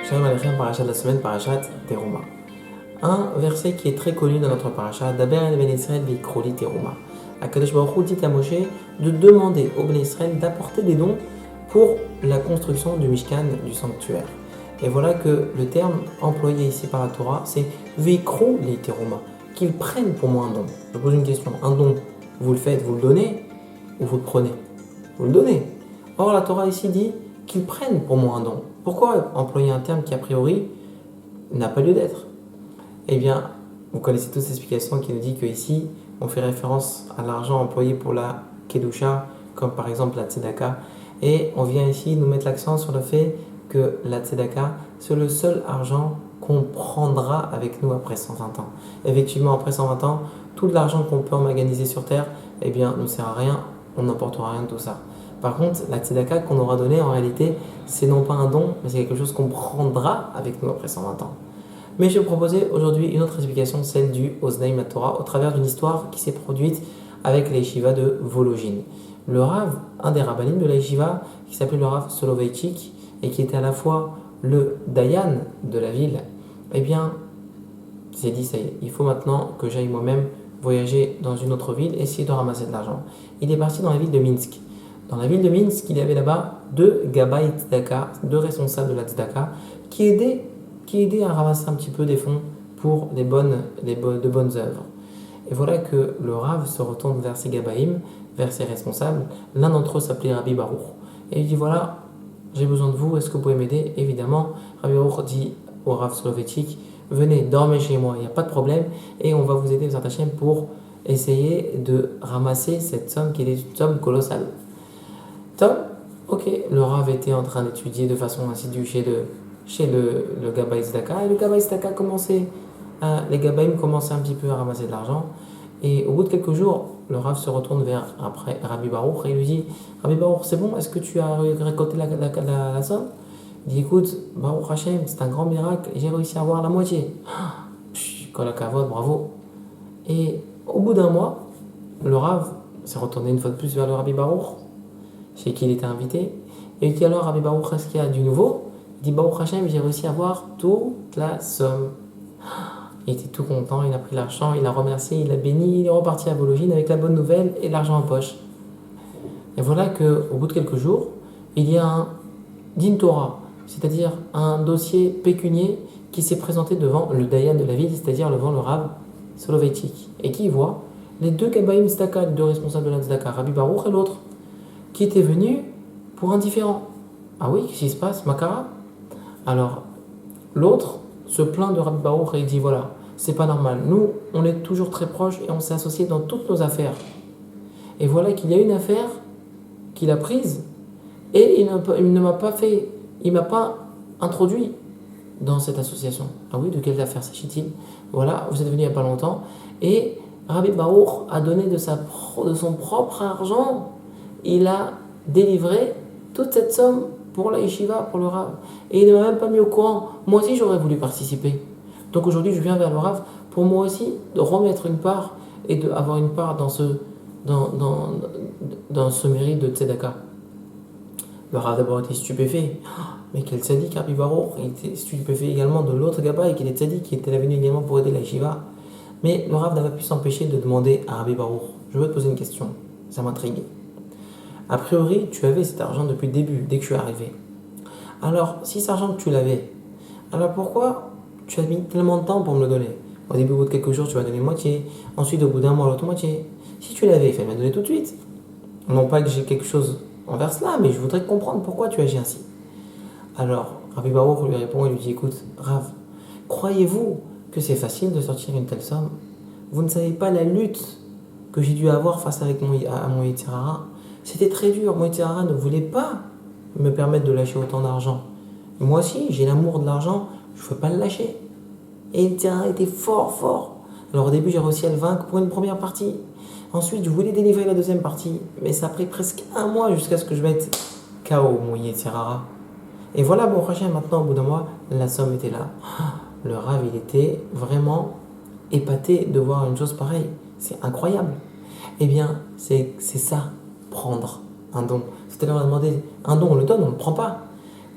Shalom Aleichem, parachat de la semaine, parachat Teruma. Un verset qui est très connu dans notre parachat, Daber el Ben Israël v'ikroli Teruma. Akadosh Baruch Hu dit à Moshe de demander au Ben Israël d'apporter des dons pour la construction du Mishkan, du sanctuaire. Et voilà que le terme employé ici par la Torah, c'est v'ikroli Teruma, qu'ils prennent pour moi un don. Je pose une question, un don, vous le faites, vous le donnez ou vous le prenez? Vous le donnez. Or la Torah ici dit qu'ils prennent pour moi un don. Pourquoi employer un terme qui a priori n'a pas lieu d'être? Eh bien, vous connaissez tous l'explication qui nous dit qu'ici, on fait référence à l'argent employé pour la Kedusha, comme par exemple la Tzedaka, et on vient ici nous mettre l'accent sur le fait que la Tzedaka, c'est le seul argent qu'on prendra avec nous après 120 ans. Effectivement, après 120 ans, tout l'argent qu'on peut emmaganiser sur Terre, eh bien, ne sert à rien, on n'emportera rien de tout ça. Par contre, la tzedaka qu'on aura donnée, en réalité, c'est non pas un don, mais c'est quelque chose qu'on prendra avec nous après 120 ans. Mais je vais vous proposer aujourd'hui une autre explication, celle du Oznaim Torah, au travers d'une histoire qui s'est produite avec la yeshiva de Volojine. Le Rav, un des rabbinim de la yeshiva, qui s'appelait le Rav Soloveitchik, et qui était à la fois le Dayan de la ville, eh bien, il s'est dit, ça y est, il faut maintenant que j'aille moi-même voyager dans une autre ville, essayer de ramasser de l'argent. Il est parti dans la ville de Minsk. Dans la ville de Minsk, il y avait là-bas deux Gabbai Tzedaka, deux responsables de la Tzedaka, qui aidaient à ramasser un petit peu des fonds pour de bonnes œuvres. Et voilà que le Rav se retourne vers ces Gabbaïm, vers ses responsables. L'un d'entre eux s'appelait Rabbi Baruch. Et il dit voilà, j'ai besoin de vous, est-ce que vous pouvez m'aider? Évidemment, Rabbi Baruch dit au Rav Soloveitchik, venez, dormez chez moi, il n'y a pas de problème, et on va vous aider, Bezrat Hashem, pour essayer de ramasser cette somme qui est une somme colossale. Tom, ok, le Rav était en train d'étudier de façon assidue chez le Gabbai Tzedaka, et le Gabbai Tzedaka les Gabbaïm commençaient un petit peu à ramasser de l'argent, et au bout de quelques jours, le Rav se retourne vers Rabbi Baruch et lui dit, Rabbi Baruch, c'est bon, est-ce que tu as récolté la somme? Il dit, écoute, Baruch Hashem, c'est un grand miracle, j'ai réussi à avoir la moitié. Kol hakavod, bravo. Et au bout d'un mois, le Rav s'est retourné une fois de plus vers le Rabbi Baruch, chez qui il était invité, et il dit alors Rabbi Baruch, est-ce qu'il y a du nouveau? Il dit Baruch Hashem, j'ai réussi à avoir toute la somme. Il était tout content, il a pris l'argent, il a remercié, il a béni, il est reparti à Volojine avec la bonne nouvelle et l'argent en poche. Et voilà qu'au bout de quelques jours, il y a un din Torah, c'est-à-dire un dossier pécunier qui s'est présenté devant le Dayan de la ville, c'est-à-dire devant le Rav Soloveitchik, et qui voit les deux Gabbaïm Tzedaka, les deux responsables de la Tzedaka, Rabbi Baruch et l'autre, qui était venu pour un différent. Ah oui, qu'est-ce qui se passe, Makara? Alors, l'autre se plaint de Rabbi Baruch et il dit voilà, c'est pas normal. Nous, on est toujours très proches et on s'est associés dans toutes nos affaires. Et voilà qu'il y a une affaire qu'il a prise et il ne m'a pas fait, il m'a pas introduit dans cette association. Ah oui, de quelle affaire s'agit-il? Voilà, vous êtes venu il n'y a pas longtemps et Rabbi Baruch a donné de son propre argent. Il a délivré toute cette somme pour la yeshiva, pour le Rav. Et il ne m'a même pas mis au courant. Moi aussi, j'aurais voulu participer. Donc aujourd'hui, je viens vers le Rav pour moi aussi de remettre une part et d'avoir une part dans ce mérite de Tzedaka. Le Rav d'abord était stupéfait. Mais quel tzaddik, Rabbi Baruch. Il était stupéfait également de l'autre Gabbai qui était tzaddik, qui était venu également pour aider la yeshiva. Mais le Rav n'a pas pu s'empêcher de demander à Rabbi Baruch, je veux te poser une question, ça m'intrigue. A priori, tu avais cet argent depuis le début, dès que je suis arrivé. Alors, si cet argent tu l'avais, alors pourquoi tu as mis tellement de temps pour me le donner? Au début, au bout de quelques jours, tu m'as donné moitié. Ensuite, au bout d'un mois, l'autre moitié. Si tu l'avais, il fallait me la donner tout de suite. Non pas que j'ai quelque chose envers cela, mais je voudrais comprendre pourquoi tu agis ainsi. Alors, Rabbi Baruch lui répond et lui dit, écoute, Rav, croyez-vous que c'est facile de sortir une telle somme? Vous ne savez pas la lutte que j'ai dû avoir face à mon Yetzer Hara. C'était très dur. Mon Yetzer Hara ne voulait pas me permettre de lâcher autant d'argent. Moi aussi, j'ai l'amour de l'argent, je ne peux pas le lâcher. Et le Yetzer Hara était fort, fort. Alors au début, j'ai réussi à le vaincre pour une première partie. Ensuite, je voulais délivrer la deuxième partie. Mais ça a pris presque un mois jusqu'à ce que je mette KO mon Yetzer Hara. Et voilà, bon, maintenant, au bout d'un mois, la somme était là. Le Rav, il était vraiment épaté de voir une chose pareille. C'est incroyable. Eh bien, c'est ça. Prendre un don. Tout à l'heure on a demandé un don, on le donne, on ne le prend pas.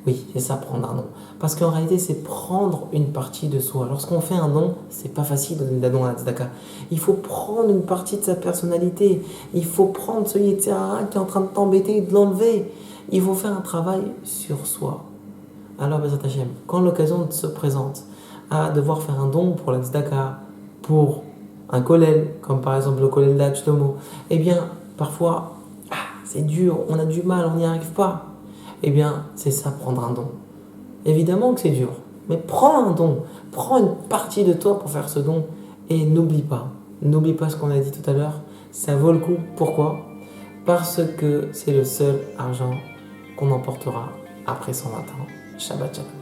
Oui, c'est ça, prendre un don. Parce qu'en réalité, c'est prendre une partie de soi. Lorsqu'on fait un don, c'est pas facile de donner un don à la tzedaka. Il faut prendre une partie de sa personnalité. Il faut prendre ce Yetzirah qui est en train de t'embêter et de l'enlever. Il faut faire un travail sur soi. Alors, Bezrat Hashem, quand l'occasion se présente à devoir faire un don pour la tzedaka, pour un kollel, comme par exemple le kollel d'Hachtomo, eh bien, parfois, c'est dur, on a du mal, on n'y arrive pas. Eh bien, c'est ça, prendre un don. Évidemment que c'est dur, mais prends un don, prends une partie de toi pour faire ce don et n'oublie pas ce qu'on a dit tout à l'heure, ça vaut le coup. Pourquoi? Parce que c'est le seul argent qu'on emportera après 120 ans. Shabbat shalom.